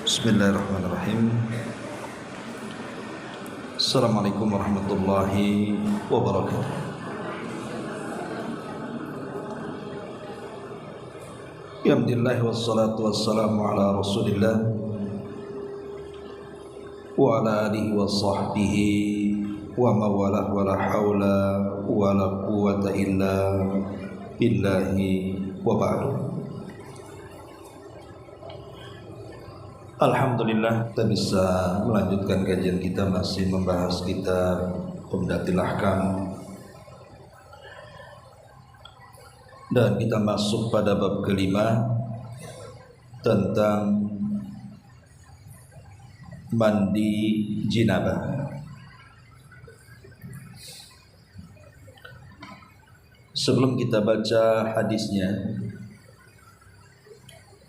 Bismillahirrahmanirrahim. Assalamualaikum warahmatullahi wabarakatuh. Alhamdulillah wassalatu wassalamu ala Rasulillah wa ala alihi wa sahbihi wa mawalah wa la hawla wa la quwwata illa billahi wa ba'du. Alhamdulillah kita bisa melanjutkan kajian kita, masih membahas kitab Umdatul Ahkam, dan kita masuk pada bab kelima tentang mandi jinabah. Sebelum kita baca hadisnya,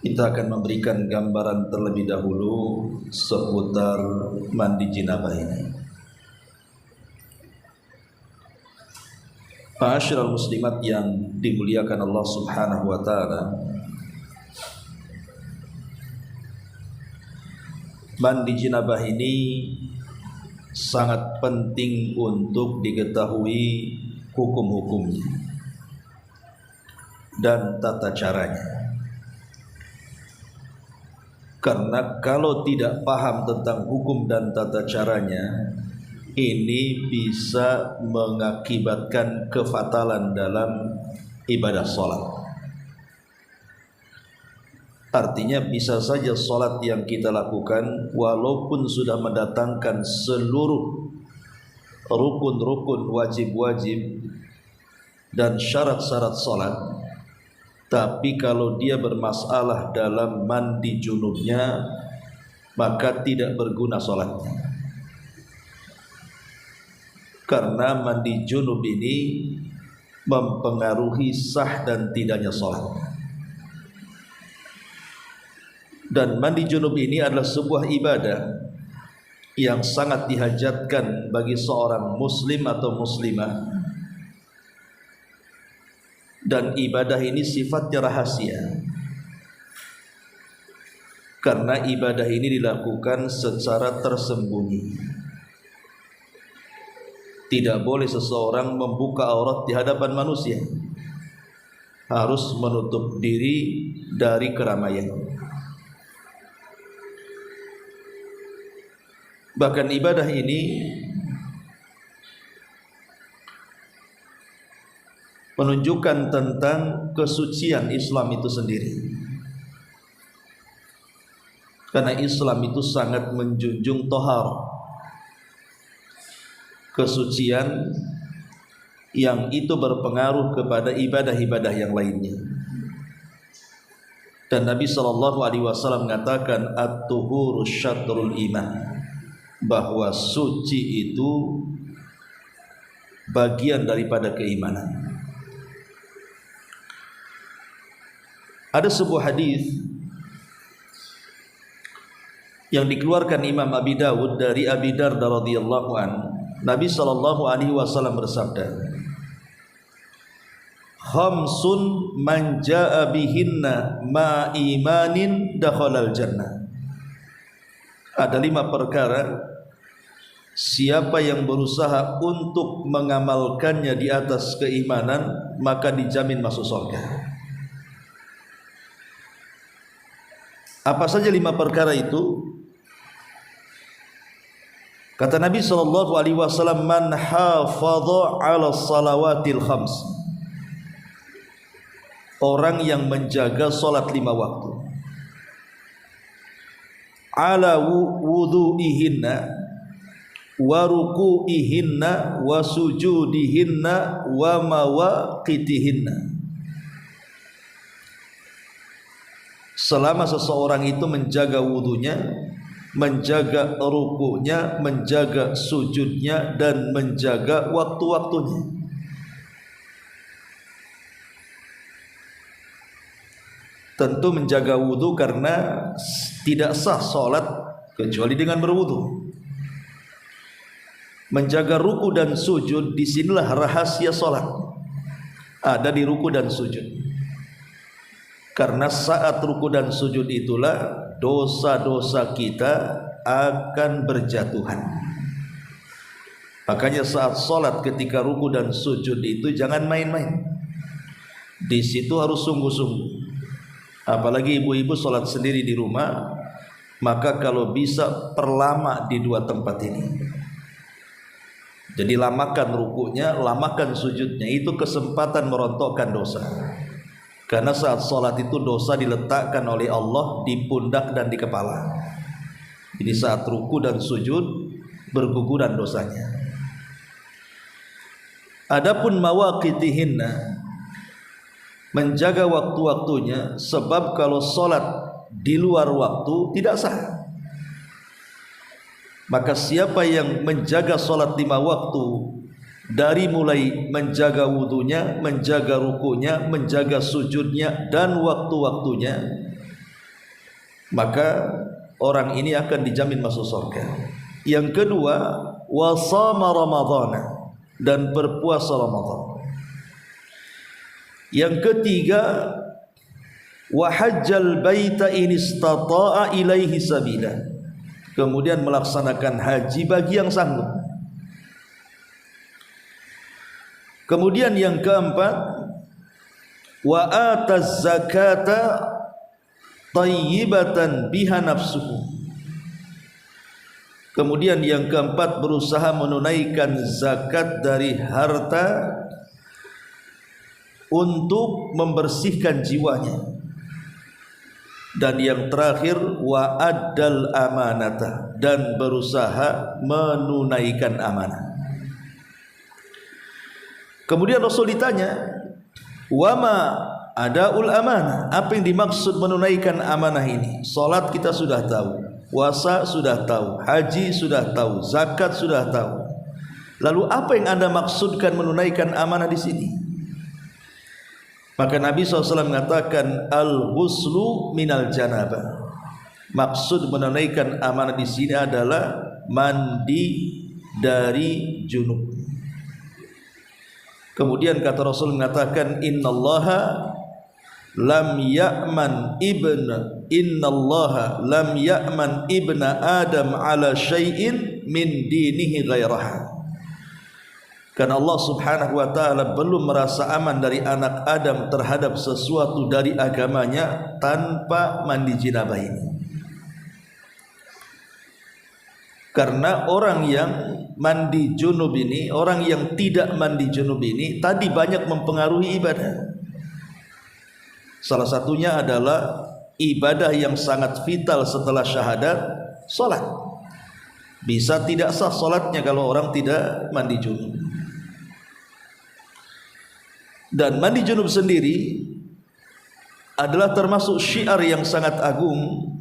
kita akan memberikan gambaran terlebih dahulu seputar mandi jinabah ini. Ma'asyiral muslimat yang dimuliakan Allah Subhanahu wa taala, mandi jinabah ini sangat penting untuk diketahui hukum-hukumnya dan tata caranya. Karena kalau tidak paham tentang hukum dan tata caranya, ini bisa mengakibatkan kefatalan dalam ibadah sholat. Artinya bisa saja sholat yang kita lakukan, walaupun sudah mendatangkan seluruh rukun-rukun, wajib-wajib dan syarat-syarat sholat, tapi kalau dia bermasalah dalam mandi junubnya, maka tidak berguna sholatnya. Karena mandi junub ini mempengaruhi sah dan tidaknya sholat. Dan mandi junub ini adalah sebuah ibadah yang sangat dihajatkan bagi seorang muslim atau muslimah. Dan ibadah ini sifatnya rahasia, karena ibadah ini dilakukan secara tersembunyi. Tidak boleh seseorang membuka aurat di hadapan manusia, harus menutup diri dari keramaian. Bahkan ibadah ini menunjukkan tentang kesucian Islam itu sendiri. Karena Islam itu sangat menjunjung tohar, kesucian yang itu berpengaruh kepada ibadah-ibadah yang lainnya. Dan Nabi SAW mengatakan at-tuhuru syatrul iman, bahwa suci itu bagian daripada keimanan. Ada sebuah hadis yang dikeluarkan Imam Abi Dawud dari Abi Darda radhiyallahu anhu. Nabi sallallahu alaihi wasallam bersabda, "Khamsun man jaa bihinna ma imanin dakhalal jannah." Ada 5 perkara, siapa yang berusaha untuk mengamalkannya di atas keimanan, maka dijamin masuk surga. Apa saja 5 perkara itu? Kata Nabi SAW, man hafadha ala salawatil khams, orang yang menjaga salat 5 waktu, ala wudu'ihinna wa ruku'ihinna wa sujudihinna wa mawaqitihinna. Selama seseorang itu menjaga wudunya, menjaga rukunya, menjaga sujudnya, dan menjaga waktu-waktunya. Tentu menjaga wudu karena tidak sah sholat kecuali dengan berwudu. Menjaga ruku dan sujud, disinilah rahasia sholat, ada di ruku dan sujud. Karena saat ruku dan sujud itulah dosa-dosa kita akan berjatuhan. Makanya saat sholat ketika ruku dan sujud itu jangan main-main. Di situ harus sungguh-sungguh. Apalagi ibu-ibu sholat sendiri di rumah, maka kalau bisa perlama di dua tempat ini. Jadi lamakan rukunya, lamakan sujudnya. Itu kesempatan merontokkan dosa. Karena saat sholat itu dosa diletakkan oleh Allah di pundak dan di kepala. Jadi saat ruku dan sujud berguguran dosanya. Adapun mawaqitihinna, menjaga waktu-waktunya, sebab kalau sholat di luar waktu tidak sah. Maka siapa yang menjaga sholat 5 waktu, dari mulai menjaga wudunya, menjaga rukunya, menjaga sujudnya dan waktu-waktunya, maka orang ini akan dijamin masuk surga. Yang kedua, wasama ramadhana, dan berpuasa Ramadan. Yang ketiga, wa hajjal baita in istata'a ilaihi sabila, kemudian melaksanakan haji bagi yang sanggup. Kemudian yang keempat, wa ataz zakata tayyibatan biha nafsuhu. Kemudian yang keempat, berusaha menunaikan zakat dari harta untuk membersihkan jiwanya. Dan yang terakhir, wa addal amanata, dan berusaha menunaikan amanah. Kemudian Rasul ditanya, wama adaul amanah, apa yang dimaksud menunaikan amanah ini? Salat kita sudah tahu, puasa sudah tahu, haji sudah tahu, zakat sudah tahu. Lalu apa yang Anda maksudkan menunaikan amanah di sini? Maka Nabi SAW mengatakan, al-ghuslu minal janabah. Maksud menunaikan amanah di sini adalah mandi dari junub. Kemudian kata Rasul mengatakan, innallaha lam ya'man ibna Adam ala syai'in min dinihi ghairaha. Karena Allah Subhanahu wa ta'ala belum merasa aman dari anak Adam terhadap sesuatu dari agamanya tanpa mandi jinabah ini. Karena orang yang mandi junub ini, orang yang tidak mandi junub ini tadi banyak mempengaruhi ibadah. Salah satunya adalah ibadah yang sangat vital setelah syahadat, salat. Bisa tidak sah salatnya kalau orang tidak mandi junub. Dan mandi junub sendiri adalah termasuk syiar yang sangat agung,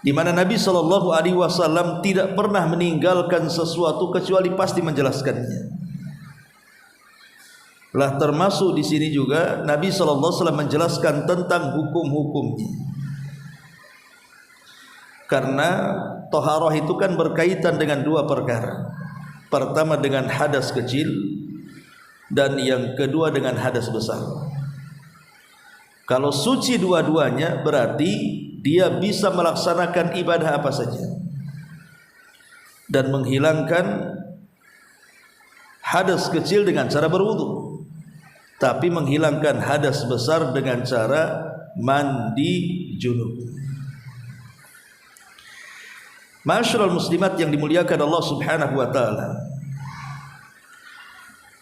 di mana Nabi SAW tidak pernah meninggalkan sesuatu kecuali pasti menjelaskannya. Lah termasuk di sini juga Nabi SAW menjelaskan tentang hukum-hukumnya. Karena toharoh itu kan berkaitan dengan dua perkara. Pertama dengan hadas kecil, dan yang kedua dengan hadas besar. Kalau suci dua-duanya berarti dia bisa melaksanakan ibadah apa saja dan menghilangkan hadas kecil dengan cara berwudu, tapi menghilangkan hadas besar dengan cara mandi junub. Ma'asyiral muslimat yang dimuliakan Allah Subhanahu wa ta'ala,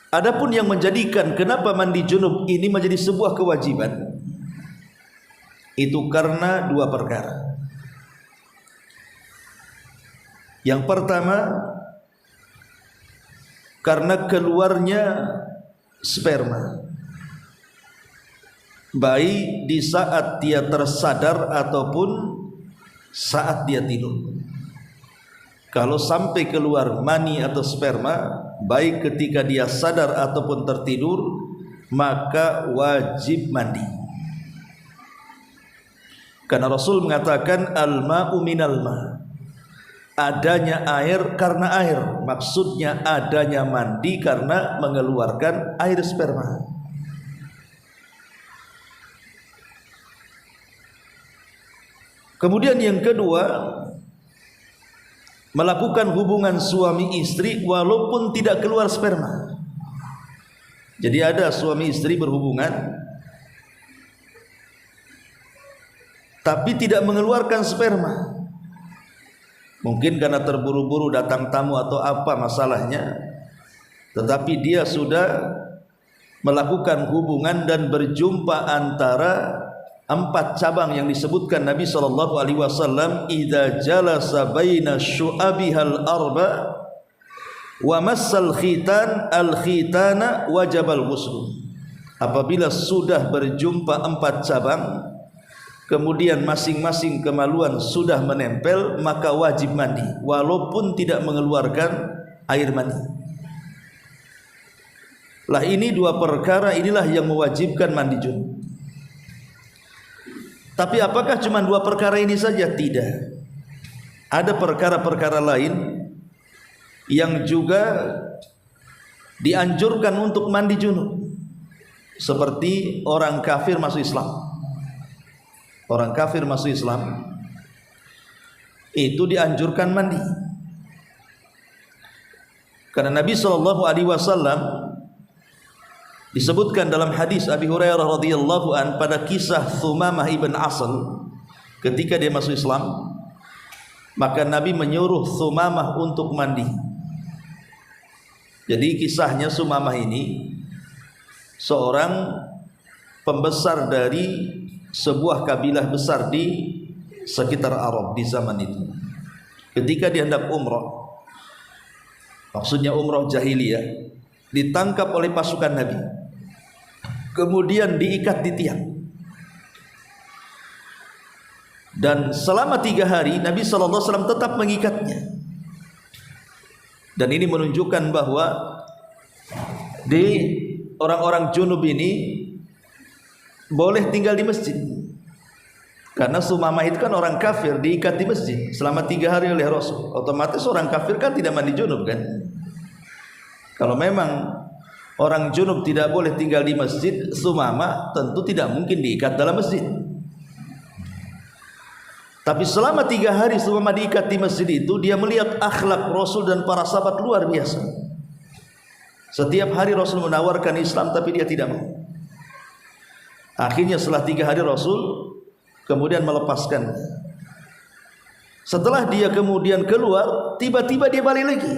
adapun yang menjadikan kenapa mandi junub ini menjadi sebuah kewajiban, itu karena dua perkara. Yang pertama, karena keluarnya sperma, baik di saat dia tersadar ataupun saat dia tidur. Kalau sampai keluar mani atau sperma, baik ketika dia sadar ataupun tertidur, maka wajib mandi. Karena Rasul mengatakan al-ma'u minal ma', adanya air karena air, maksudnya adanya mandi karena mengeluarkan air sperma. Kemudian yang kedua, melakukan hubungan suami istri walaupun tidak keluar sperma. Jadi ada suami istri berhubungan tapi tidak mengeluarkan sperma. Mungkin karena terburu-buru datang tamu atau apa masalahnya, tetapi dia sudah melakukan hubungan dan berjumpa antara 4 cabang yang disebutkan Nabi SAW. Idza jalasa baina syu'abihal arba wa massal khitan al khitana wajabal ghusl. Apabila sudah berjumpa 4 cabang, kemudian masing-masing kemaluan sudah menempel, maka wajib mandi walaupun tidak mengeluarkan air mani. Lah ini 2 perkara inilah yang mewajibkan mandi junub. Tapi apakah cuma 2 perkara ini saja? Tidak. Ada perkara-perkara lain yang juga dianjurkan untuk mandi junub. Seperti orang kafir masuk Islam. Orang kafir masuk Islam itu dianjurkan mandi. Karena Nabi SAW disebutkan dalam hadis Abi Hurairah radhiyallahu an pada kisah Thumamah ibn Asal ketika dia masuk Islam, maka Nabi menyuruh Thumamah untuk mandi. Jadi kisahnya Thumamah ini seorang pembesar dari sebuah kabilah besar di sekitar Arab di zaman itu. Ketika dia hendak umrah, maksudnya umrah jahiliyah, ditangkap oleh pasukan Nabi, kemudian diikat di tiang, dan selama 3 hari Nabi SAW tetap mengikatnya. Dan ini menunjukkan bahwa di orang-orang junub ini boleh tinggal di masjid, karena Sumamah itu kan orang kafir, diikat di masjid selama 3 hari oleh Rasul. Otomatis orang kafir kan tidak mandi junub kan. Kalau memang orang junub tidak boleh tinggal di masjid, Sumamah tentu tidak mungkin diikat dalam masjid. Tapi selama 3 hari Sumamah diikat di masjid itu, dia melihat akhlak Rasul dan para sahabat luar biasa. Setiap hari Rasul menawarkan Islam, tapi dia tidak mau. Akhirnya setelah 3 hari Rasul kemudian melepaskan. Setelah dia kemudian keluar, tiba-tiba dia balik lagi.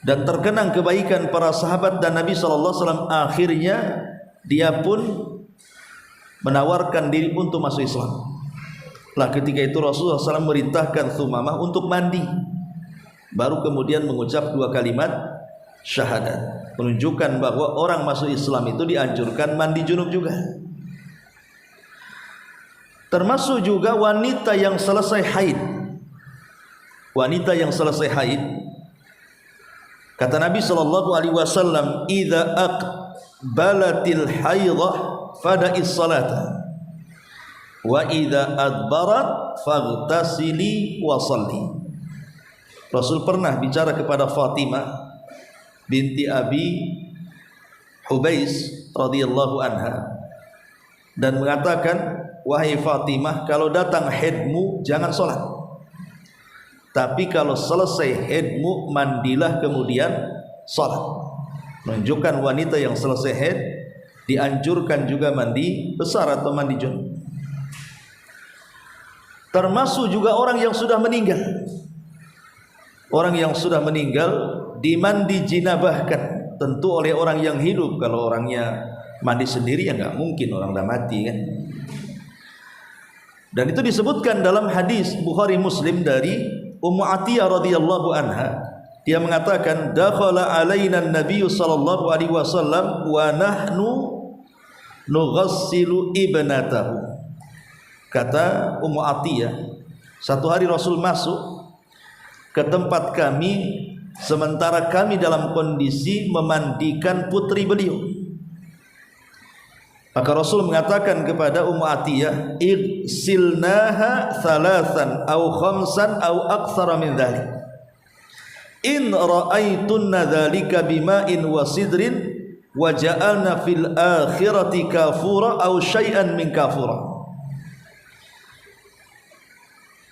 Dan terkenang kebaikan para sahabat dan Nabi SAW. Akhirnya dia pun menawarkan diri untuk masuk Islam. Lah ketika itu Rasulullah SAW merintahkan Thumamah untuk mandi, baru kemudian mengucap 2 kalimat syahadat, menunjukkan bahwa orang masuk Islam itu dianjurkan mandi junub juga. Termasuk juga wanita yang selesai haid. Wanita yang selesai haid, kata Nabi SAW, idza aqbalatil haidhah fada'is salata wa idza adbarat faghtasili wa salli. Rasul pernah bicara kepada Fatimah binti Abi Hubais radhiyallahu anha dan mengatakan, wahai Fatimah, kalau datang haidmu jangan sholat, tapi kalau selesai haidmu mandilah kemudian sholat. Menunjukkan wanita yang selesai haid dianjurkan juga mandi besar atau mandi junub. Termasuk juga orang yang sudah meninggal. Orang yang sudah meninggal dimandi jinabahkan, tentu oleh orang yang hidup. Kalau orangnya mandi sendiri ya nggak mungkin, orang udah mati kan. Dan itu disebutkan dalam hadis Bukhari Muslim dari Ummu Atiyah radhiyallahu anha. Dia mengatakan, dakhala alaina an-nabiy sallallahu alaihi wasallam wa nahnu nughassilu ibnatahu. Kata Ummu Atiyah, satu hari Rasul masuk ke tempat kami sementara kami dalam kondisi memandikan putri beliau. Maka Rasul mengatakan kepada Ummu Atiyah, igsilnaha thalathan aw khamsan aw aktsara min dhalik. In ra'aitunna dzalika bima'in wa sidrin wa ja'alna fil akhirati kafura aw syai'an min kafura.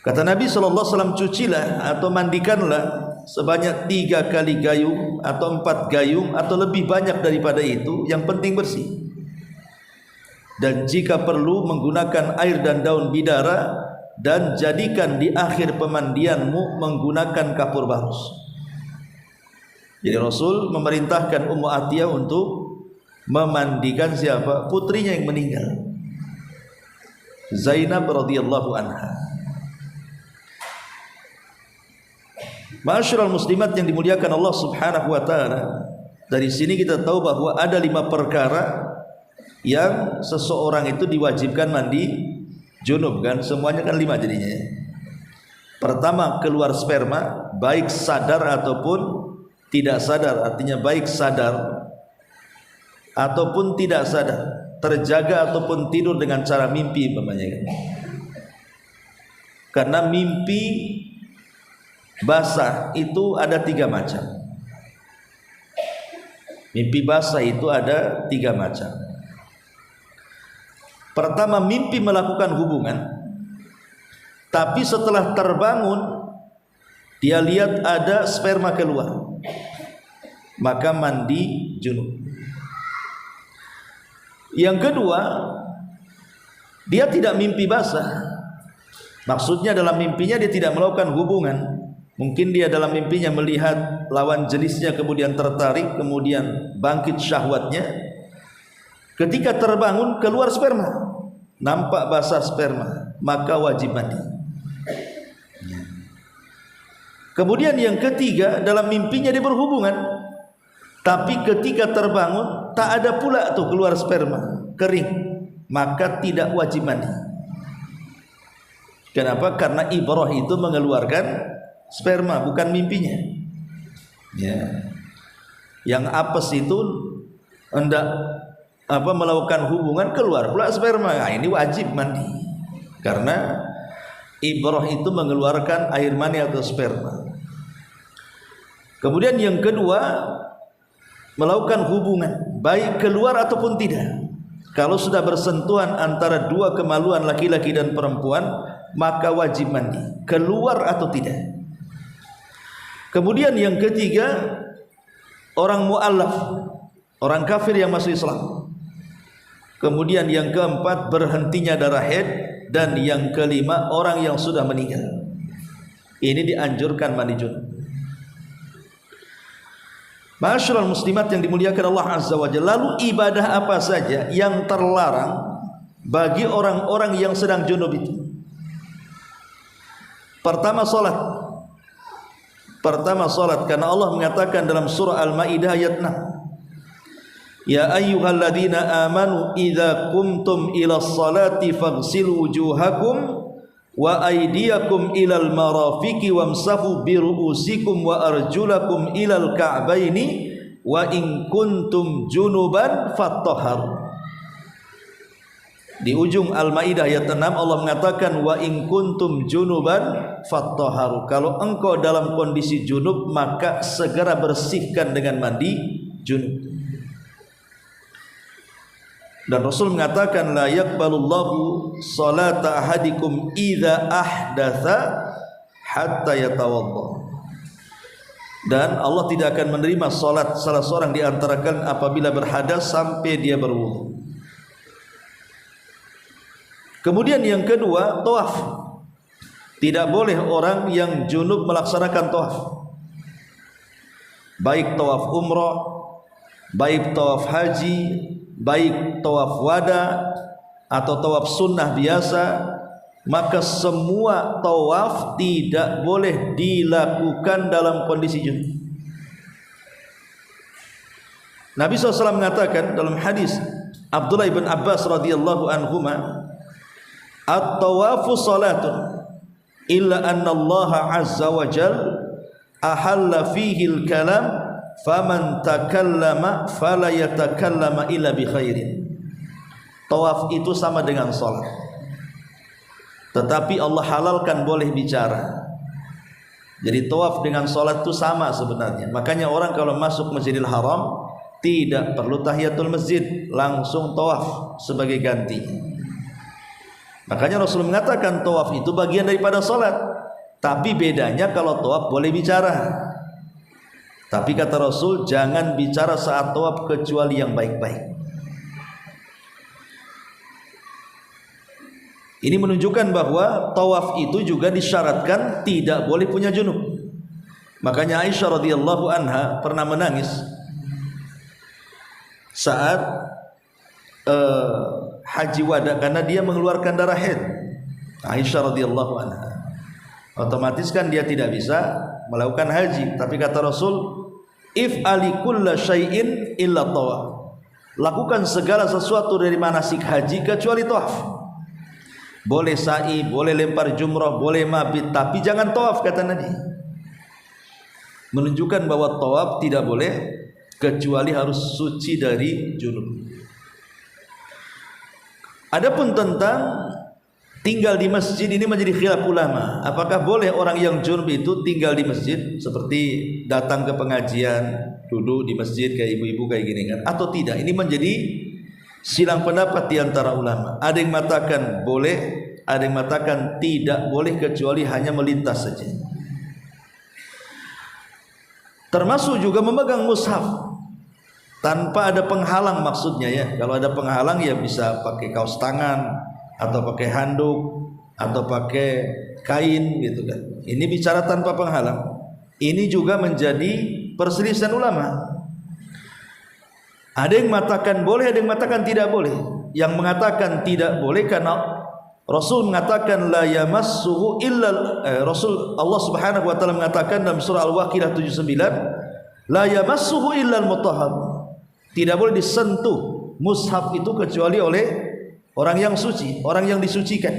Kata Nabi SAW, cucilah atau mandikanlah sebanyak 3 kali gayung atau 4 gayung atau lebih banyak daripada itu, yang penting bersih. Dan jika perlu menggunakan air dan daun bidara, dan jadikan di akhir pemandianmu menggunakan kapur bagus. Jadi Rasul memerintahkan Ummu Atiyah untuk memandikan siapa? Putrinya yang meninggal, Zainab radhiyallahu anha. Ma'asyiral muslimat yang dimuliakan Allah Subhanahu wa taala, dari sini kita tahu bahwa ada 5 perkara yang seseorang itu diwajibkan mandi junub, kan? Semuanya kan 5 jadinya. Pertama, keluar sperma, baik sadar ataupun tidak sadar. Artinya baik sadar ataupun tidak sadar, terjaga ataupun tidur dengan cara mimpi umpamanya. Karena mimpi basah itu ada 3 macam. Mimpi basah itu ada 3 macam. Pertama, mimpi melakukan hubungan, tapi setelah terbangun dia lihat ada sperma keluar, maka mandi junub. Yang kedua, dia tidak mimpi basah. Maksudnya dalam mimpinya dia tidak melakukan hubungan. Mungkin dia dalam mimpinya melihat lawan jenisnya, kemudian tertarik, kemudian bangkit syahwatnya. Ketika terbangun keluar sperma, nampak basah sperma, maka wajib mandi. Kemudian yang ketiga, dalam mimpinya dia berhubungan, tapi ketika terbangun tak ada pula tuh keluar sperma, kering, maka tidak wajib mandi. Kenapa? Karena ibrah itu mengeluarkan sperma, bukan mimpinya. Ya. Yang apes itu hendak melakukan hubungan, keluar pula sperma. Nah, ini wajib mandi. Karena ibrah itu mengeluarkan air mani atau sperma. Kemudian yang kedua, melakukan hubungan, baik keluar ataupun tidak. Kalau sudah bersentuhan antara 2 kemaluan laki-laki dan perempuan, maka wajib mandi, keluar atau tidak. Kemudian yang ketiga, orang mu'allaf, orang kafir yang masuk Islam. Kemudian yang keempat, berhentinya darah haid. Dan yang kelima, orang yang sudah meninggal. Ini dianjurkan mandi junub. Ma'asyiral muslimat yang dimuliakan Allah Azza wa Jalla, lalu ibadah apa saja yang terlarang bagi orang-orang yang sedang junub itu? Pertama, salat. Karena Allah mengatakan dalam surah Al-Maidah ayat 6, ya ayyuhalladzina amanu idza qumtum ilas salati faghsilu wujuhakum wa aydiyakum ilal marafiqi wamsahu bi ru'usikum wa arjulakum ilal ka'baini wa in kuntum junuban fattahharu. Di ujung Al-Maidah ayat 6 Allah mengatakan wa in kuntum junuban fattahharu. Kalau engkau dalam kondisi junub, maka segera bersihkan dengan mandi junub. Dan Rasul mengatakan la yaqbalullahu salata ahadikum idza ahdatsa hatta yatawadda. Dan Allah tidak akan menerima salat salah seorang di antara kalian apabila berhadas sampai dia berwudu. Kemudian yang kedua, tawaf. Tidak boleh orang yang junub melaksanakan tawaf, baik tawaf umrah, baik tawaf haji, baik tawaf wada atau tawaf sunnah biasa. Maka semua tawaf tidak boleh dilakukan dalam kondisi junub. Nabi SAW mengatakan dalam hadis Abdullah ibn Abbas radhiyallahu anhuma, at-tawafu salatun illa anna Allah azza wa jal ahalla fihi al-kalam faman takallama fala yatakallama illa bi khairin. Tawaf itu sama dengan salat, tetapi Allah halalkan boleh bicara. Jadi tawaf dengan salat itu sama sebenarnya. Makanya orang kalau masuk Masjidil Haram tidak perlu tahiyatul masjid, langsung tawaf sebagai ganti. Makanya Rasul mengatakan tawaf itu bagian daripada salat. Tapi bedanya kalau tawaf boleh bicara. Tapi kata Rasul, jangan bicara saat tawaf kecuali yang baik-baik. Ini menunjukkan bahwa tawaf itu juga disyaratkan tidak boleh punya junub. Makanya Aisyah radhiyallahu anha pernah menangis saat haji wada karena dia mengeluarkan darah haid. Aisyah radhiyallahu anha, otomatis kan dia tidak bisa melakukan haji. Tapi kata Rasul, if'ali kulla syai'in illa tawaf. Lakukan segala sesuatu dari manasik haji kecuali tawaf. Boleh sa'i, boleh lempar jumrah, boleh mabit, tapi jangan tawaf, kata Nabi. Menunjukkan bahwa tawaf tidak boleh kecuali harus suci dari junub. Adapun tentang tinggal di masjid ini menjadi khilaf ulama. Apakah boleh orang yang junub itu tinggal di masjid, seperti datang ke pengajian, duduk di masjid kayak ibu-ibu kayak gini kan, atau tidak? Ini menjadi silang pendapat di antara ulama. Ada yang mengatakan boleh, ada yang mengatakan tidak boleh kecuali hanya melintas saja. Termasuk juga memegang mushaf tanpa ada penghalang, maksudnya ya. Kalau ada penghalang ya bisa pakai kaos tangan atau pakai handuk atau pakai kain gitu kan. Ini bicara tanpa penghalang. Ini juga menjadi perselisihan ulama. Ada yang mengatakan boleh, ada yang mengatakan tidak boleh. Yang mengatakan tidak boleh karena Rasul mengatakan la yamassuhu illa Rasul Allah Subhanahu wa taala mengatakan dalam surah Al-Waqiah 79, la yamassuhu illa al-mutahhar. Tidak boleh disentuh mushaf itu kecuali oleh orang yang suci, orang yang disucikan.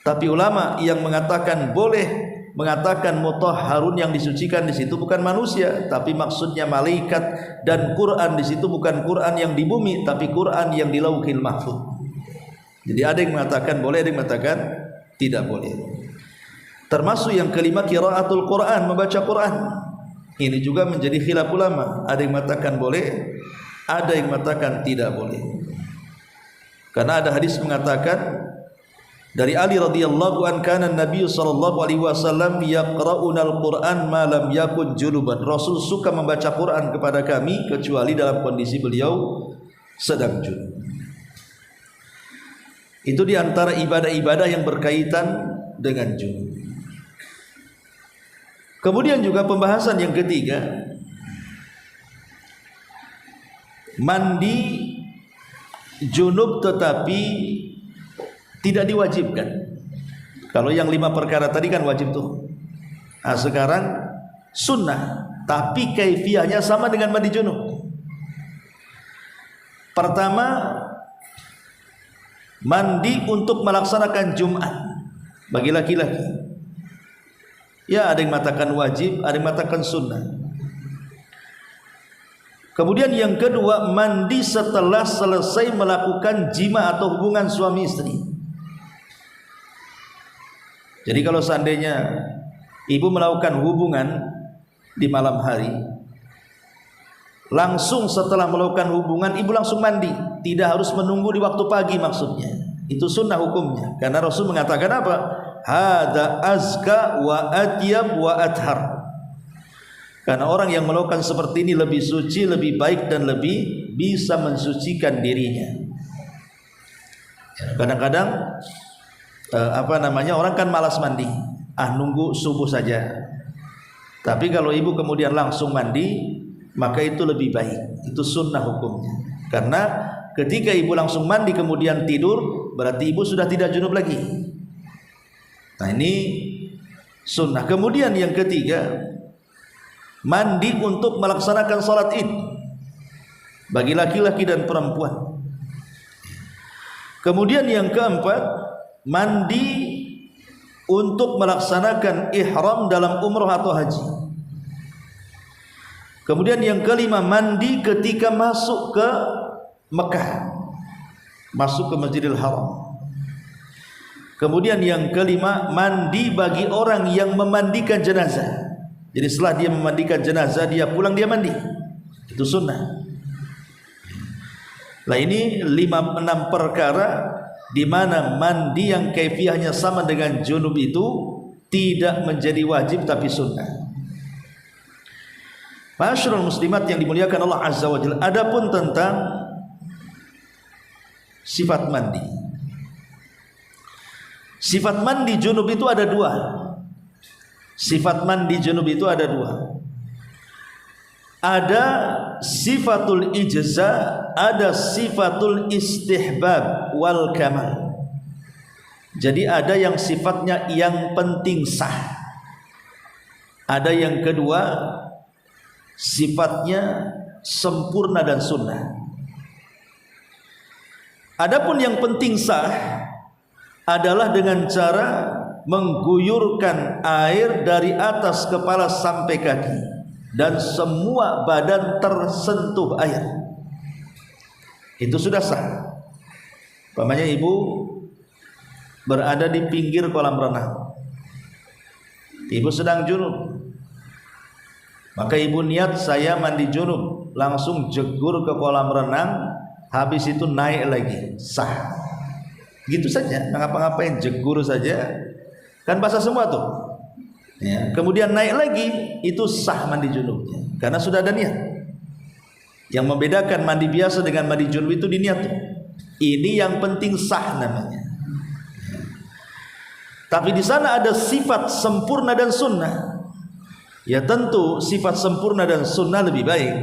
Tapi ulama yang mengatakan boleh mengatakan mutahharun, yang disucikan di situ bukan manusia, tapi maksudnya malaikat, dan Quran di situ bukan Quran yang di bumi, tapi Quran yang di Lauhil Mahfuz. Jadi ada yang mengatakan boleh, ada yang mengatakan tidak boleh. Termasuk yang kelima, qiraatul Quran, membaca Quran. Ini juga menjadi khilaf ulama. Ada yang mengatakan boleh, ada yang mengatakan tidak boleh. Karena ada hadis mengatakan dari Ali radhiyallahu an, kana Nabi sallallahu alaihi wasallam yaqra'una al-Qur'an ma lam yakun junuban. Rasul suka membaca Quran kepada kami kecuali dalam kondisi beliau sedang junub. Itu di antara ibadah-ibadah yang berkaitan dengan junub. Kemudian juga pembahasan yang ketiga, mandi junub tetapi tidak diwajibkan. Kalau yang 5 perkara tadi kan wajib tuh. Nah, sekarang sunnah, tapi kaifiyahnya sama dengan mandi junub. Pertama, mandi untuk melaksanakan Jumat bagi laki-laki. Ya, ada yang mengatakan wajib, ada yang mengatakan sunnah. Kemudian yang kedua, mandi setelah selesai melakukan jima atau hubungan suami istri. Jadi kalau seandainya ibu melakukan hubungan di malam hari, langsung setelah melakukan hubungan ibu langsung mandi, tidak harus menunggu di waktu pagi, maksudnya itu sunnah hukumnya. Karena Rasul mengatakan apa? Hada azka wa atyab wa athar. Karena orang yang melakukan seperti ini lebih suci, lebih baik, dan lebih bisa mensucikan dirinya. Kadang-kadang orang kan malas mandi, nunggu subuh saja. Tapi kalau ibu kemudian langsung mandi, maka itu lebih baik. Itu sunnah hukumnya. Karena ketika ibu langsung mandi kemudian tidur, berarti ibu sudah tidak junub lagi. Nah, ini sunnah. Kemudian yang ketiga, mandi untuk melaksanakan salat Id bagi laki-laki dan perempuan. Kemudian yang keempat, mandi untuk melaksanakan ihram dalam umrah atau haji. Kemudian yang kelima, mandi ketika masuk ke Mekah, masuk ke Masjidil Haram. Kemudian yang kelima, mandi bagi orang yang memandikan jenazah. Jadi setelah dia memandikan jenazah, dia pulang, dia mandi. Itu sunnah. Nah, ini 5-6 perkara di mana mandi yang kaifiahnya sama dengan junub itu tidak menjadi wajib tapi sunnah. Ma'asyiral muslimat yang dimuliakan Allah Azza wa Jalla, adapun tentang sifat mandi. Sifat mandi junub itu ada dua. Sifat mandi junub itu ada dua. Ada sifatul ijza, ada sifatul istihbab wal kamal. Jadi ada yang sifatnya yang penting sah. Ada yang kedua sifatnya sempurna dan sunnah. Adapun yang penting sah adalah dengan cara mengguyurkan air dari atas kepala sampai kaki dan semua badan tersentuh air. Itu sudah sah. Umpamanya ibu berada di pinggir kolam renang, ibu sedang junub, maka ibu niat saya mandi junub, langsung jegur ke kolam renang, habis itu naik lagi, sah. Gitu saja, ngapa-ngapain, jegur saja, kan basah semua tuh. Ya, kemudian naik lagi, itu sah mandi junubnya, karena sudah ada niat. Yang membedakan mandi biasa dengan mandi junub itu di niat tuh. Ini yang penting sah namanya. Tapi di sana ada sifat sempurna dan sunnah. Ya tentu sifat sempurna dan sunnah lebih baik.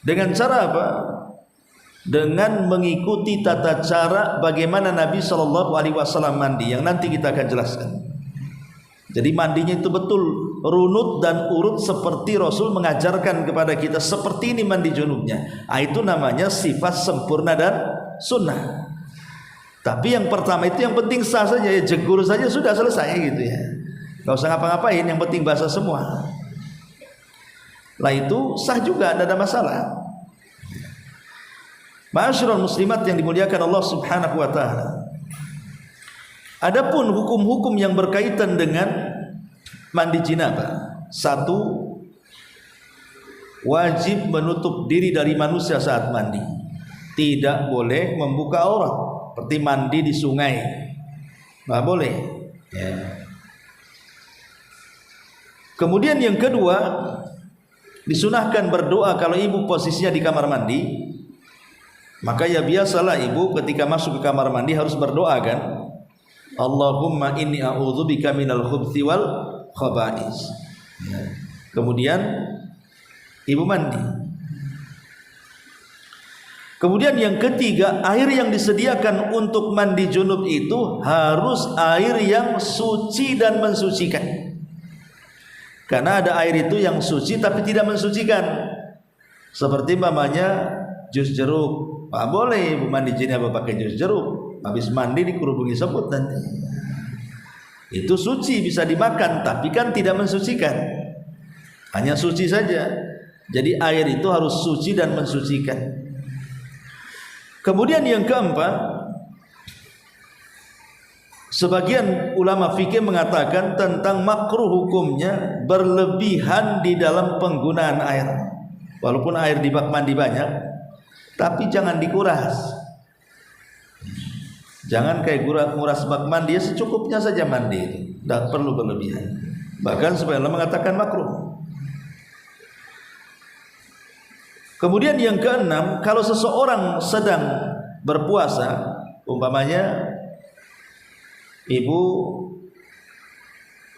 Dengan cara apa? Dengan mengikuti tata cara bagaimana Nabi SAW mandi, yang nanti kita akan jelaskan. Jadi mandinya itu betul runut dan urut seperti Rasul mengajarkan kepada kita, seperti ini mandi junubnya. Itu namanya sifat sempurna dan sunnah. Tapi yang pertama itu yang penting sah saja, ya jegur saja sudah selesai gitu ya. Gak usah ngapa-ngapain, yang penting basah semua. Lah itu sah juga, tidak ada masalah. Ma'asyiral muslimat yang dimuliakan Allah Subhanahu wa taala. Adapun hukum-hukum yang berkaitan dengan mandi janabah. Satu, wajib menutup diri dari manusia saat mandi. Tidak boleh membuka aurat, seperti mandi di sungai. Enggak boleh. Ya. Kemudian yang kedua, disunahkan berdoa kalau ibu posisinya di kamar mandi. Maka ya biasalah ibu ketika masuk ke kamar mandi harus berdoa kan, Allahumma inni a'udzubika minal khubthi wal khaba'is. Ya. Kemudian ibu mandi. Kemudian yang ketiga, air yang disediakan untuk mandi junub itu harus air yang suci dan mensucikan. Karena ada air itu yang suci tapi tidak mensucikan. Seperti mamanya jus jeruk. Pak boleh ibu mandi janabah pakai jus jeruk, habis mandi dikerubungi semut nanti. Itu suci, bisa dimakan, tapi kan tidak mensucikan. Hanya suci saja. Jadi air itu harus suci dan mensucikan. Kemudian yang keempat, sebagian ulama fikih mengatakan tentang makruh hukumnya berlebihan di dalam penggunaan air. Walaupun air di bak mandi banyak, tapi jangan dikuras. Jangan kayak nguras bak mandi, ya secukupnya saja mandi, tidak perlu berlebihan. Bahkan sebagian ulama mengatakan makruh. Kemudian yang keenam, kalau seseorang sedang berpuasa, umpamanya ibu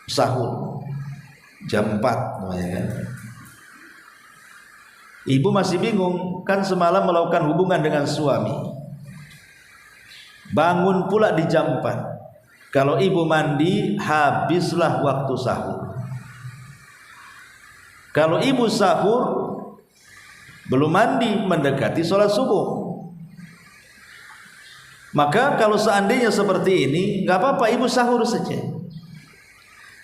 sahur jam 4 namanya kan. Ibu masih bingung, kan semalam melakukan hubungan dengan suami, bangun pula di jam 4. Kalau ibu mandi, habislah waktu sahur. Kalau ibu sahur belum mandi, mendekati sholat subuh. Maka kalau seandainya seperti ini, nggak apa-apa, ibu sahur saja.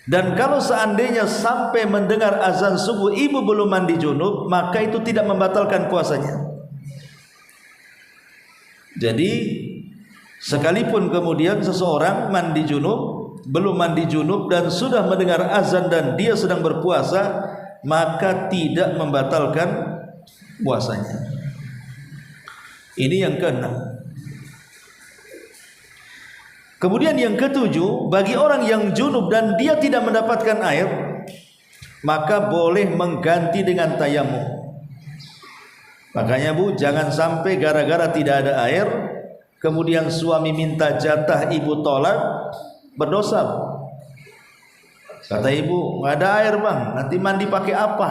Dan kalau seandainya sampai mendengar azan subuh ibu belum mandi junub, maka itu tidak membatalkan puasanya. Jadi sekalipun kemudian seseorang mandi junub, belum mandi junub dan sudah mendengar azan dan dia sedang berpuasa, maka tidak membatalkan puasanya. Ini yang keenam. Kemudian yang ketujuh, bagi orang yang junub dan dia tidak mendapatkan air, maka boleh mengganti dengan tayamum. Makanya Bu, jangan sampai gara-gara tidak ada air, kemudian suami minta jatah, ibu tolak, berdosa. Kata ibu, nggak ada air bang, nanti mandi pakai apa?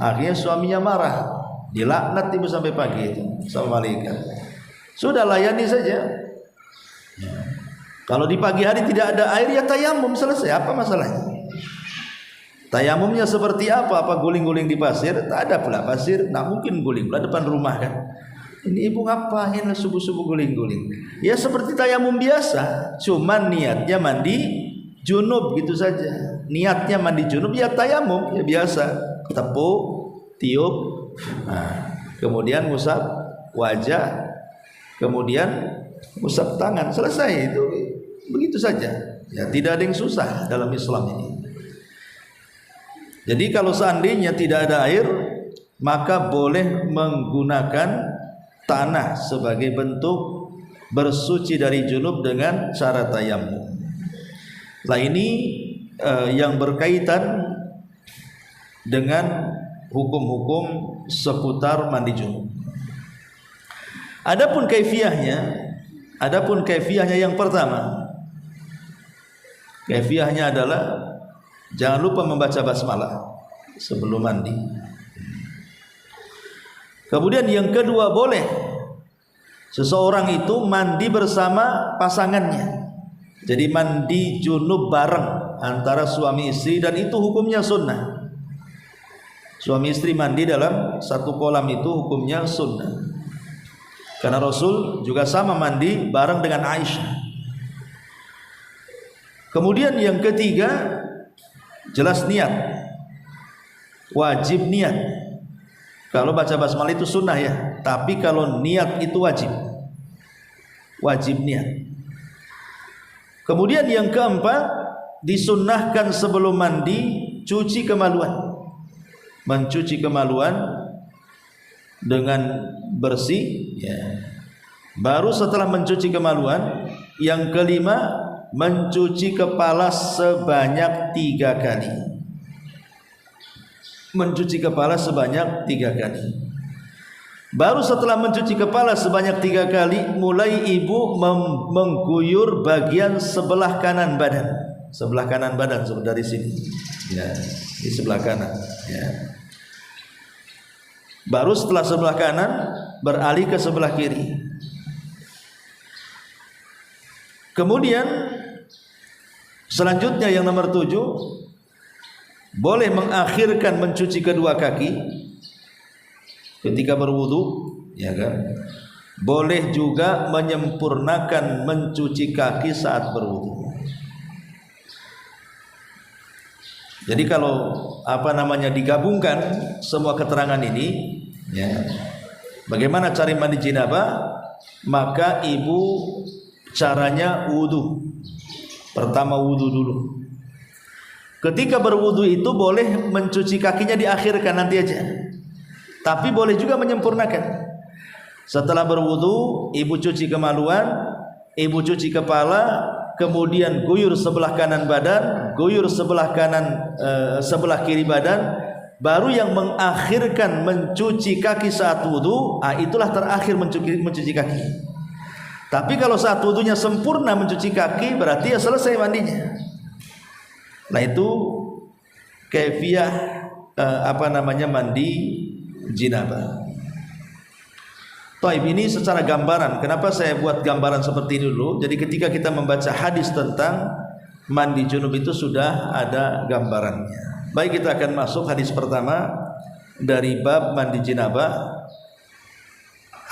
Akhirnya suaminya marah, dilaknat ibu sampai pagi itu sama malaikat. Sudah layani saja. Kalau di pagi hari tidak ada air, ya tayamum, selesai. Apa masalahnya? Tayamumnya seperti apa? Apa guling-guling di pasir? Tak ada pula pasir, tak mungkin guling pula depan rumah kan. Ini ibu ngapain subuh-subuh guling-guling? Ya seperti tayamum biasa, cuman niatnya mandi junub gitu saja. Niatnya mandi junub ya tayamum ya biasa, tepuk, tiup, nah, kemudian ngusap wajah, kemudian ngusap tangan, selesai itu. Begitu saja. Ya tidak ada yang susah dalam Islam ini. Jadi kalau seandainya tidak ada air, maka boleh menggunakan tanah sebagai bentuk bersuci dari junub dengan cara tayamum. Nah ini yang berkaitan dengan hukum-hukum seputar mandi junub. Adapun kaifiahnya yang pertama, kaifiahnya adalah jangan lupa membaca basmalah sebelum mandi. Kemudian yang kedua, boleh seseorang itu mandi bersama pasangannya. Jadi mandi junub bareng antara suami istri, dan itu hukumnya sunnah. Suami istri mandi dalam satu kolam itu hukumnya sunnah. Karena Rasul juga sama mandi bareng dengan Aisyah. Kemudian yang ketiga, jelas niat, wajib niat. Kalau baca basmalah itu sunnah ya, tapi kalau niat itu wajib niat. Kemudian yang keempat, disunnahkan sebelum mandi cuci kemaluan, mencuci kemaluan dengan bersih ya. Baru setelah mencuci kemaluan, yang kelima, mencuci kepala sebanyak 3 kali. Mencuci kepala sebanyak 3 kali. Baru setelah mencuci kepala sebanyak 3 kali, mulai ibu mengguyur bagian sebelah kanan badan. Sebelah kanan badan dari sini. Ya, di sebelah kanan. Ya. Baru setelah sebelah kanan beralih ke sebelah kiri. Kemudian selanjutnya yang nomor 7, boleh mengakhirkan mencuci kedua kaki ketika berwudu, ya kan? Boleh juga menyempurnakan mencuci kaki saat berwudu. Jadi kalau digabungkan semua keterangan ini, ya, bagaimana cara mandi janabah, maka ibu caranya wudu. Pertama wudu dulu. Ketika berwudu itu boleh mencuci kakinya diakhirkan nanti aja. Tapi boleh juga menyempurnakan. Setelah berwudu, ibu cuci kemaluan, ibu cuci kepala, kemudian guyur sebelah kanan badan, guyur sebelah kanan sebelah kiri badan, baru yang mengakhirkan mencuci kaki saat wudu, itulah terakhir mencuci kaki. Tapi kalau saat wudunya sempurna mencuci kaki, berarti ya selesai mandinya. Nah itu kaifiah mandi janabah. Taib, ini secara gambaran. Kenapa saya buat gambaran seperti ini dulu? Jadi ketika kita membaca hadis tentang mandi junub itu sudah ada gambarannya. Baik, kita akan masuk hadis pertama dari bab mandi janabah.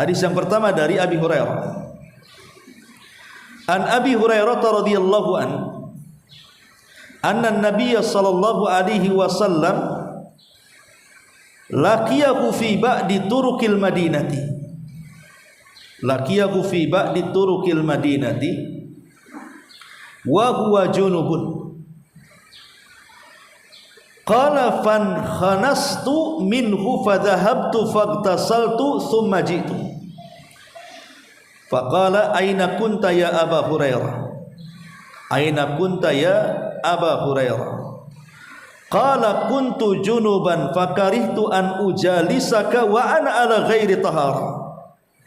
Hadis yang pertama dari Abi Hurairah. An Abi Hurairah radhiyallahu an anna an-nabiy sallallahu alaihi wasallam laqiyahu fi ba'di turuqil madinati. Laqiyahu fi ba'di turuqil madinati wa huwa junubun. Qala fan khanastu minhu fadhahabtu faghtasaltu thumma ji'tu. Faqala aina kunta ya Aba Hurairah? Aina kunta ya Aba Hurairah? Qala kuntu junuban fakarihtu an ujalisaka wa ana ala ghairi tahara.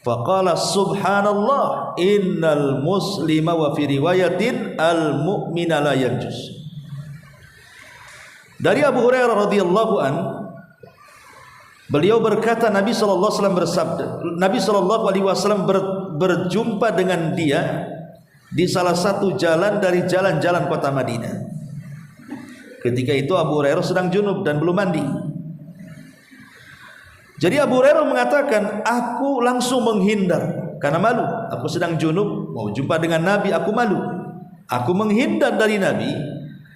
Faqala subhanallah innal muslima wa fi riwayatin al mu'mina la yanjus. Dari Abu Hurairah radhiyallahu an, beliau berkata Nabi sallallahu alaihi wasallam bersabda, Nabi sallallahu alaihi wasallam berjumpa dengan dia di salah satu jalan dari jalan-jalan kota Madinah. Ketika itu Abu Hurairah sedang junub dan belum mandi. Jadi Abu Hurairah mengatakan, aku langsung menghindar karena malu. Aku sedang junub, mau jumpa dengan Nabi, aku malu. Aku menghindar dari Nabi.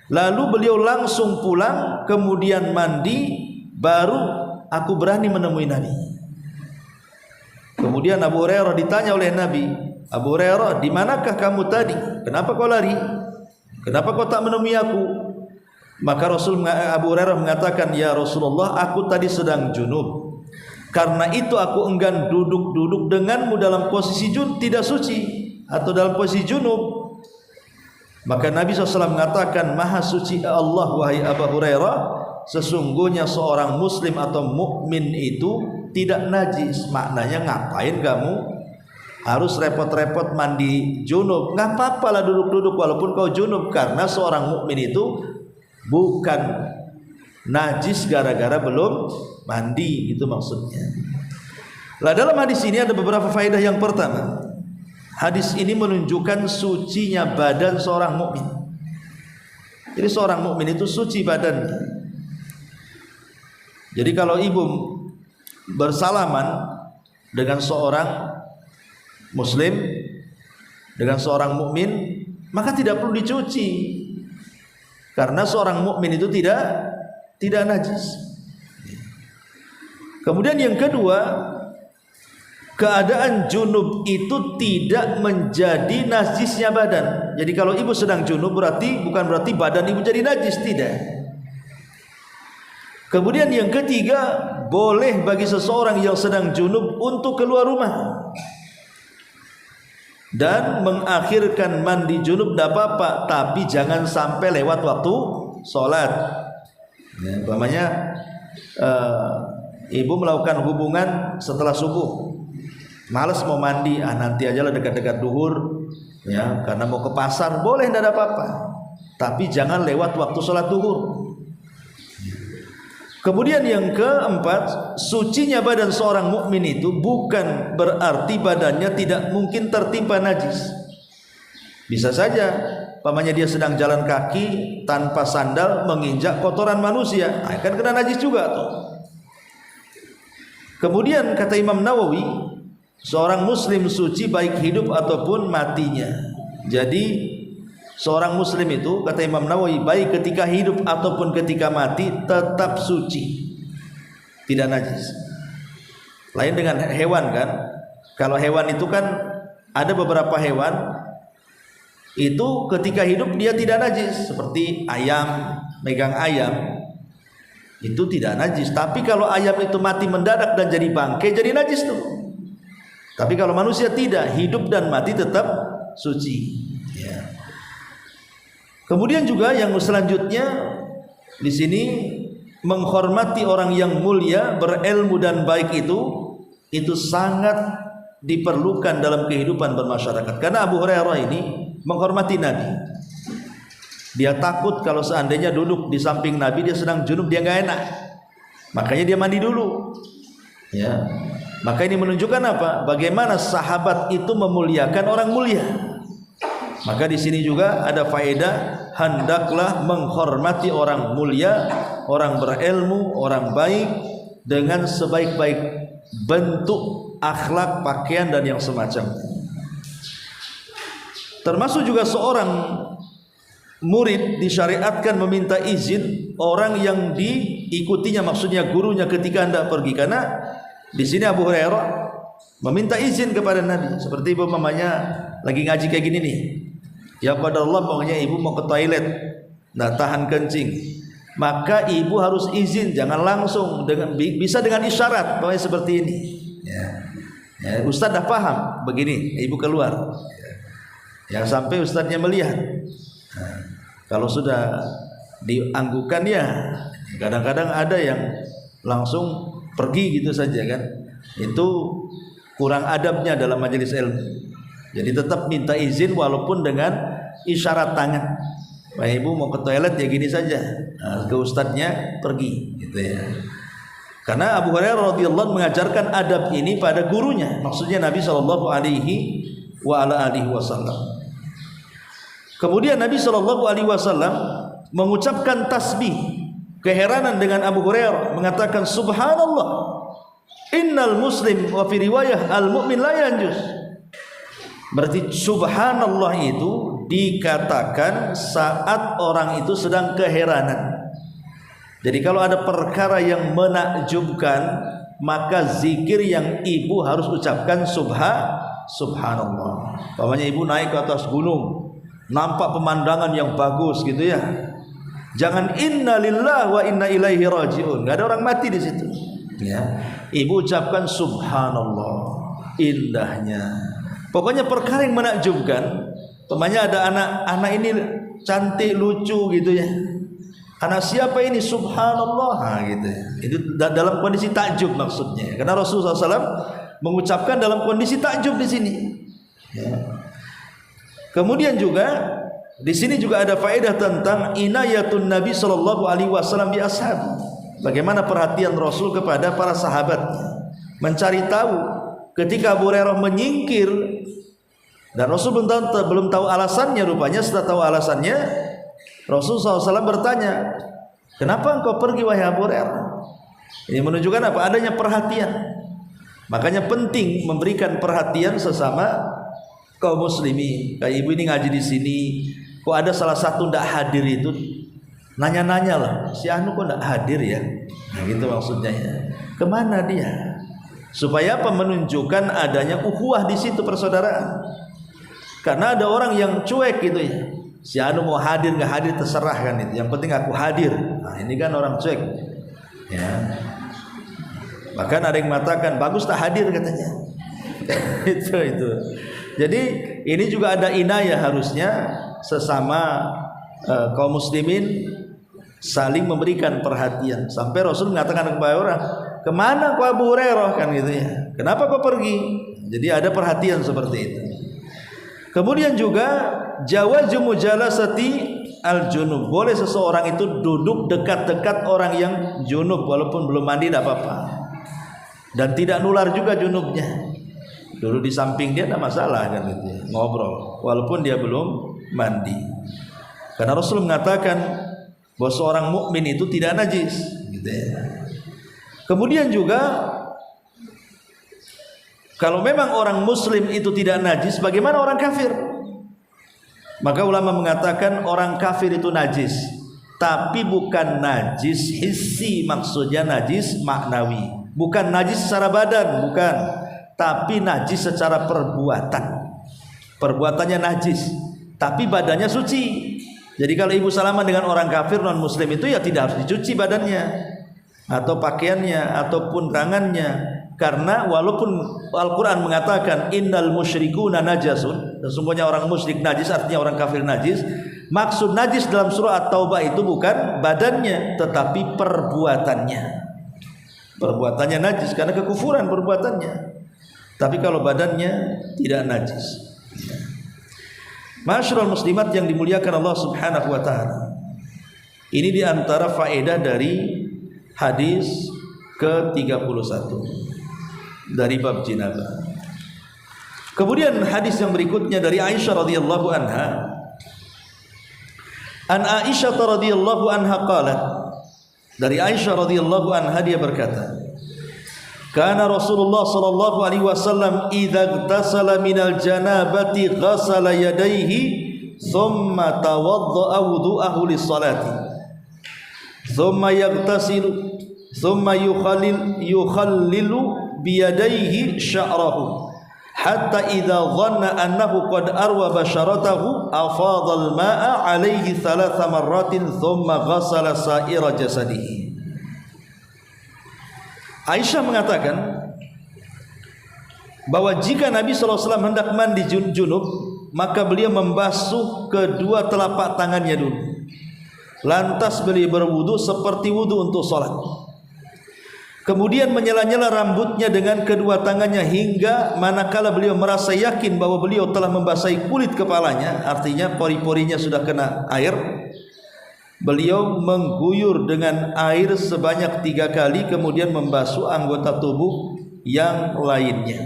Lalu beliau langsung pulang, kemudian mandi, baru aku berani menemui Nabi. Kemudian Abu Hurairah ditanya oleh Nabi, Abu Hurairah, di manakah kamu tadi? Kenapa kau lari? Kenapa kau tak menemui aku? Maka Abu Hurairah mengatakan, ya Rasulullah, aku tadi sedang junub. Karena itu aku enggan duduk-duduk denganmu dalam posisi tidak suci atau dalam posisi junub. Maka Nabi SAW mengatakan, maha suci Allah wahai Abu Hurairah, sesungguhnya seorang muslim atau mukmin itu tidak najis. Maknanya ngapain kamu harus repot-repot mandi junub? Nggak apa-apa lah duduk-duduk walaupun kau junub, karena seorang mukmin itu bukan najis gara-gara belum mandi, itu maksudnya. Lah dalam hadis ini ada beberapa faedah. Yang pertama, hadis ini menunjukkan sucinya badan seorang mukmin. Jadi seorang mukmin itu suci badannya. Jadi kalau ibu bersalaman dengan seorang muslim, dengan seorang mukmin, maka tidak perlu dicuci. Karena seorang mukmin itu tidak najis. Kemudian yang kedua, keadaan junub itu tidak menjadi najisnya badan. Jadi kalau ibu sedang junub bukan berarti badan ibu jadi najis, tidak. Kemudian yang ketiga, boleh bagi seseorang yang sedang junub untuk keluar rumah dan mengakhirkan mandi junub tidak apa-apa, tapi jangan sampai lewat waktu sholat. Ya, umpamanya ibu melakukan hubungan setelah subuh, malas mau mandi, nanti aja lah dekat-dekat duhur, ya, karena mau ke pasar, boleh, tidak ada apa-apa, tapi jangan lewat waktu sholat duhur. Kemudian yang keempat, sucinya badan seorang mukmin itu bukan berarti badannya tidak mungkin tertimpa najis. Bisa saja, pamannya dia sedang jalan kaki tanpa sandal menginjak kotoran manusia, akan kena najis juga tuh. Kemudian kata Imam Nawawi, seorang muslim suci baik hidup ataupun matinya. Jadi seorang muslim itu, kata Imam Nawawi, baik ketika hidup ataupun ketika mati tetap suci, tidak najis. Lain dengan hewan kan. Kalau hewan itu kan ada beberapa hewan itu ketika hidup dia tidak najis, seperti ayam, megang ayam itu tidak najis. Tapi kalau ayam itu mati mendadak dan jadi bangkai, jadi najis tuh. Tapi kalau manusia tidak, hidup dan mati tetap suci. Ya. Kemudian juga yang selanjutnya di sini, menghormati orang yang mulia, berilmu dan baik itu sangat diperlukan dalam kehidupan bermasyarakat. Karena Abu Hurairah ini menghormati Nabi. Dia takut kalau seandainya duduk di samping Nabi dia sedang junub, dia nggak enak. Makanya dia mandi dulu. Ya. Maka ini menunjukkan apa? Bagaimana sahabat itu memuliakan orang mulia. Maka di sini juga ada faedah, hendaklah menghormati orang mulia, orang berilmu, orang baik dengan sebaik-baik bentuk akhlak, pakaian dan yang semacamnya. Termasuk juga seorang murid disyariatkan meminta izin orang yang diikutinya, maksudnya gurunya, ketika hendak pergi. Karena di sini Abu Hurairah meminta izin kepada Nabi, seperti ibu mamanya lagi ngaji kayak gini nih. Ya qadarullah, pokoknya ibu mau ke toilet, nggak tahan kencing, maka ibu harus izin, jangan langsung, bisa dengan isyarat, pokoknya seperti ini. Ya. Ya, ustaz dah paham begini, ibu keluar. Yang sampai ustaznya melihat. Nah, kalau sudah dianggukan ya, kadang-kadang ada yang langsung pergi gitu saja kan. Itu kurang adabnya dalam majelis ilmu. Jadi tetap minta izin walaupun dengan isyarat tangan. Pak ibu mau ke toilet ya gini saja. Nah, ke ustadznya pergi gitu ya. Karena Abu Hurairah radhiyallahu mengajarkan adab ini pada gurunya, maksudnya Nabi sallallahu alaihi wasallam. Kemudian Nabi sallallahu alaihi wasallam mengucapkan tasbih keheranan dengan Abu Hurairah, mengatakan subhanallah, innal muslim wa fi riwayah al mu'min la yanjus. Berarti subhanallah itu dikatakan saat orang itu sedang keheranan. Jadi kalau ada perkara yang menakjubkan, maka zikir yang ibu harus ucapkan subhanallah. Umpamanya ibu naik ke atas gunung, nampak pemandangan yang bagus gitu ya. Jangan innalillahi wa inna ilaihi rajiun. Enggak ada orang mati di situ. Ya. Ibu ucapkan subhanallah, indahnya. Pokoknya perkara yang menakjubkan. Umpamanya ada anak ini cantik, lucu gitu ya. Anak siapa ini? Subhanallah, nah, gitu. Itu dalam kondisi takjub maksudnya. Karena Rasulullah SAW mengucapkan dalam kondisi takjub di sini. Ya. Kemudian juga di sini juga ada faedah tentang inayatun Nabi Shallallahu Alaihi Wasallam bi ashab. Bagaimana perhatian Rasul kepada para sahabat, mencari tahu ketika Abu Hurairah menyingkir dan Rasul belum tahu alasannya. Rupanya setelah tahu alasannya, Rasul SAW bertanya, kenapa engkau pergi wahai Abu Hurairah? Ini menunjukkan apa? Adanya perhatian. Makanya penting memberikan perhatian sesama kaum muslimin. Kayak ibu ini ngaji di sini, kok ada salah satu tidak hadir itu, nanya-nanya lah, si Anu kok tidak hadir ya? Nah, gitu maksudnya ya. Kemana dia? Supaya apa? Menunjukkan adanya ukhuwah di situ, persaudaraan. Karena ada orang yang cuek gitu ya. Si Anu mau hadir nggak hadir terserah kan itu. Yang penting aku hadir. Nah, ini kan orang cuek. Ya. Bahkan ada yang mengatakan bagus tak hadir katanya. itu. Jadi ini juga ada inayah harusnya sesama kaum muslimin saling memberikan perhatian. Sampai Rasul mengatakan kepada orang, kemana kau Abu Hurairah kan gitu ya. Kenapa kau pergi? Jadi ada perhatian seperti itu. Kemudian juga jawazu mujalasati al-junub. Boleh seseorang itu duduk dekat-dekat orang yang junub walaupun belum mandi, tidak apa-apa. Dan tidak nular juga junubnya. Dulu di samping dia tidak masalah kan gitu ya. Ngobrol walaupun dia belum mandi. Karena Rasul mengatakan bahwa seorang mukmin itu tidak najis gitu ya. Kemudian juga kalau memang orang muslim itu tidak najis, bagaimana orang kafir? Maka ulama mengatakan orang kafir itu najis, tapi bukan najis hissi, maksudnya najis maknawi. Bukan najis secara badan, bukan, tapi najis secara perbuatan. Perbuatannya najis, tapi badannya suci. Jadi kalau ibu salaman dengan orang kafir non muslim itu ya tidak harus dicuci badannya atau pakaiannya ataupun tangannya. Karena walaupun Al-Quran mengatakan innal musyrikuna najasun, sesungguhnya orang musyrik najis, artinya orang kafir najis. Maksud najis dalam surah At-Taubah itu bukan badannya, tetapi perbuatannya. Perbuatannya najis karena kekufuran perbuatannya. Tapi kalau badannya tidak najis. Masyarul muslimat yang dimuliakan Allah Subhanahu wa taala. Ini diantara faedah dari hadis ke-31 dari bab jinabah. Kemudian hadis yang berikutnya dari Aisyah radhiyallahu anha. An Aisyah radhiyallahu anha qalat. Dari Aisyah radhiyallahu anha dia berkata, kana Rasulullah sallallahu alaihi wasallam idza igtasala minal janabati ghasala yadayhi thumma tawaddaa wudu'ahu lis-salati thumma yaghtasilu thumma yukhallilu biyadaihi sya'rahu hatta idza dhanna annahu qad arwa basharatahu afadha al-ma'a alayhi 3 marratin thumma ghassala sa'ira jasadihi. Aisyah mengatakan bahwa jika Nabi SAW hendak mandi junub, maka beliau membasuh kedua telapak tangannya dulu. Lantas beliau berwudu seperti wudu untuk sholat. Kemudian menyela-nyela rambutnya dengan kedua tangannya hingga manakala beliau merasa yakin bahwa beliau telah membasahi kulit kepalanya, artinya pori-porinya sudah kena air, beliau mengguyur dengan air sebanyak 3 kali, kemudian membasuh anggota tubuh yang lainnya.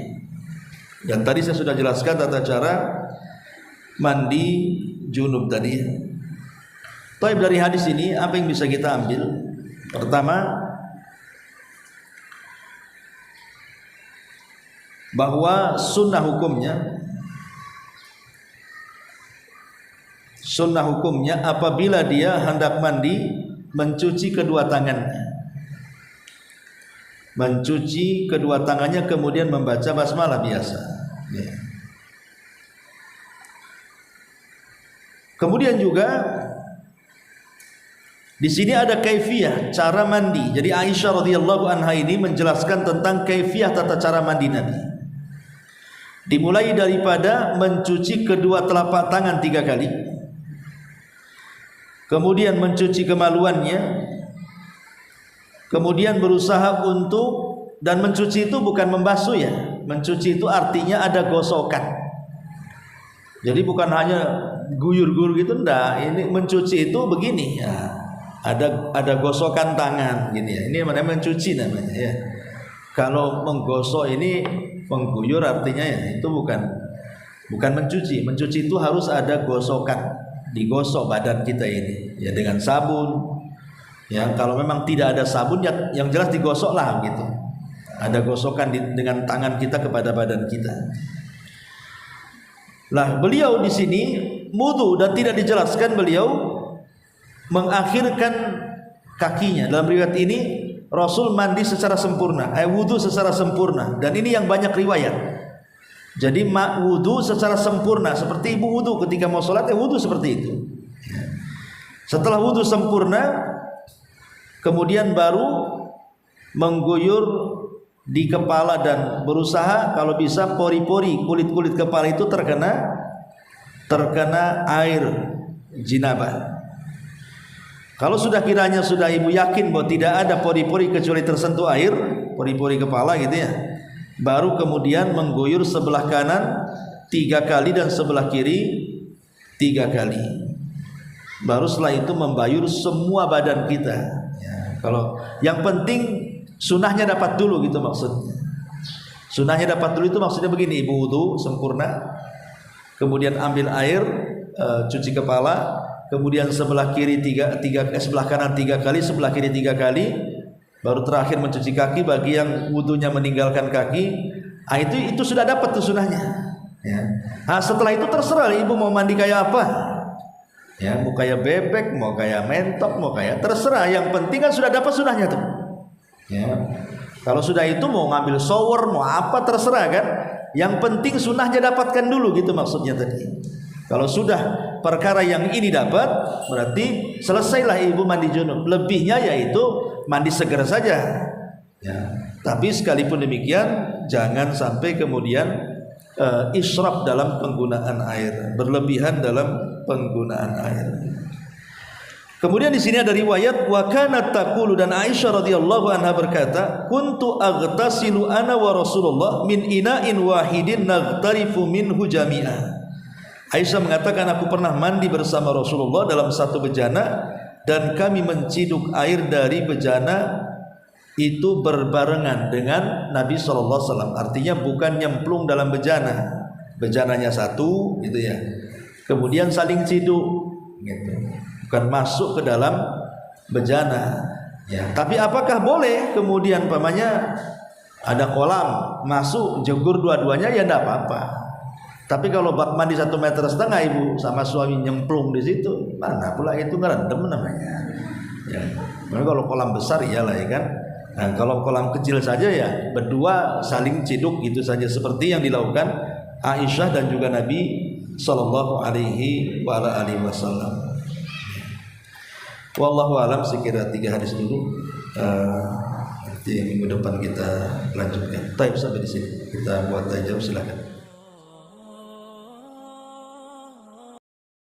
Dan tadi saya sudah jelaskan tata cara mandi junub tadi. Taib, dari hadis ini apa yang bisa kita ambil? Pertama, bahwa sunnah hukumnya apabila dia hendak mandi mencuci kedua tangannya kemudian membaca basmalah biasa. Kemudian juga di sini ada kaifiyah cara mandi. Jadi Aisyah radhiyallahu anha ini menjelaskan tentang kaifiyah tata cara mandi Nabi. Dimulai daripada mencuci kedua telapak tangan 3 kali, kemudian mencuci kemaluannya, kemudian berusaha untuk, dan mencuci itu bukan membasuh ya, mencuci itu artinya ada gosokan. Jadi bukan hanya guyur-guyur gitu, enggak. Ini mencuci itu begini ya, ada gosokan tangan gini ya. Ini namanya mencuci namanya ya. Kalau menggosok ini mengguyur artinya ya itu bukan mencuci. Mencuci itu harus ada gosokan, digosok badan kita ini ya dengan sabun. Ya, kalau memang tidak ada sabun ya, yang jelas digosoklah gitu. Ada gosokan dengan tangan kita kepada badan kita. Lah, beliau di sini wudu dan tidak dijelaskan beliau mengakhirkan kakinya. Dalam riwayat ini Rasul mandi secara sempurna, wudu secara sempurna, dan ini yang banyak riwayat. Jadi wudu secara sempurna seperti ibu wudu ketika mau sholat, wudu seperti itu. Setelah wudu sempurna, kemudian baru mengguyur di kepala dan berusaha kalau bisa pori-pori kulit kepala itu terkena air jinabah. Kalau sudah kiranya sudah ibu yakin bahwa tidak ada pori-pori kecuali tersentuh air, pori-pori kepala gitu ya, baru kemudian mengguyur sebelah kanan 3 kali dan sebelah kiri 3 kali. Baru setelah itu membayur semua badan kita ya. Kalau yang penting sunahnya dapat dulu gitu maksudnya. Sunahnya dapat dulu itu maksudnya begini, ibu wudu sempurna, kemudian ambil air, cuci kepala, kemudian sebelah kiri sebelah kanan 3 kali, sebelah kiri 3 kali, baru terakhir mencuci kaki bagi yang wudunya meninggalkan kaki. Itu sudah dapat tuh sunahnya ya. Nah, setelah itu terserah ibu mau mandi kayak apa ya, mau kayak bebek, mau kayak mentok, mau kayak terserah, yang penting kan sudah dapat sunahnya tuh ya. Kalau sudah itu mau ngambil shower mau apa terserah kan, yang penting sunahnya dapatkan dulu gitu maksudnya tadi. Kalau sudah perkara yang ini dapat, berarti selesailah ibu mandi junub. Lebihnya yaitu mandi segar saja ya. Tapi sekalipun demikian jangan sampai kemudian israf dalam penggunaan air, berlebihan dalam penggunaan air. Kemudian di sini ada riwayat wa kanat taqulu, dan Aisyah radhiyallahu anha berkata, kuntu aghtasilu ana wa Rasulullah min ina'in wahidin naghtarifu minhu jami'a. Aisyah mengatakan, aku pernah mandi bersama Rasulullah dalam satu bejana dan kami menciduk air dari bejana itu berbarengan dengan Nabi SAW. Artinya bukan nyemplung dalam bejana, bejananya satu gitu ya, kemudian saling ciduk gitu, bukan masuk ke dalam bejana ya. Tapi apakah boleh kemudian pamannya ada kolam masuk jegur dua-duanya ya tidak apa-apa. Tapi kalau bak mandi 1,5 meter ibu sama suami nyemplung di situ, mana pula itu ngerendam namanya. Ya. Kalau kolam besar iyalah ya kan. Nah, kalau kolam kecil saja ya berdua saling ciduk gitu saja seperti yang dilakukan Aisyah dan juga Nabi sallallahu alaihi wasallam. Wallahu alam, sekira 3 hadis dulu. Nanti minggu depan kita lanjutkan. Taib sampai di sini. Kita buat aja silakan.